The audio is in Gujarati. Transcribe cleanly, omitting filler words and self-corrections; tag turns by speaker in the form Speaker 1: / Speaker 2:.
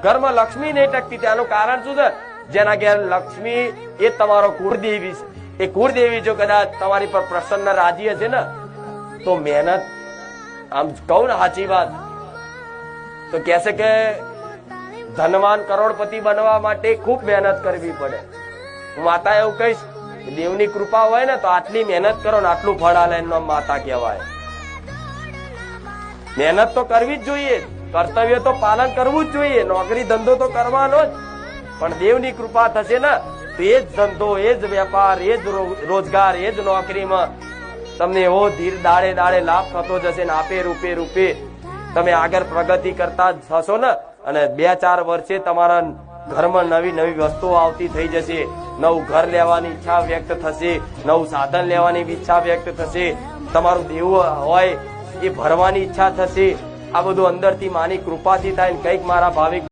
Speaker 1: ઘરમાં લક્ષ્મી નહીં ટકતી. ત્યાંનું કારણ શું છે? જેના ઘેર લક્ષ્મી એ તમારો કુળદેવી છે. એ કુળદેવી જો કદાચ તમારી પર પ્રસન્ન રાજી હશે ને તો મહેનત, આમ કહું ને સાચી વાત, તો કહેશે કે ધનવાન કરોડપતિ બનવા માટે ખૂબ મહેનત કરવી પડે. હું માતા એવું કહીશ, દેવની કૃપા હોય ને તો આટલી મહેનત કરો ને આટલું ફળ આલે, એનું નામ માતા કહેવાય. મહેનત તો કરવી જ જોઈએ, કર્તવ્ય તો પાલન કરવું જ જોઈએ, નોકરી ધંધો તો કરવાનો જ, પણ દેવની કૃપા થશે ને તો એ જ ધંધો, એ જ વેપાર, એ જ રોજગાર, એ જ નોકરીમાં તમને એવો ધીર દાડે દાડે લાભ થતો જશે ને આપે રૂપે રૂપે તમે આગળ પ્રગતિ કરતા થશો ને. અને 2-4 વર્ષે તમારા ઘરમાં નવી નવી વસ્તુઓ આવતી થઈ જશે. નવું ઘર લેવાની ઈચ્છા વ્યક્ત થશે, નવું સાધન લેવાની ઈચ્છા વ્યક્ત થશે, તમારું દેવું હોય એ ભરવાની ઈચ્છા થશે. આ બધું અંદરથી માની કૃપાથી થાય. કંઈક મારા ભાવિક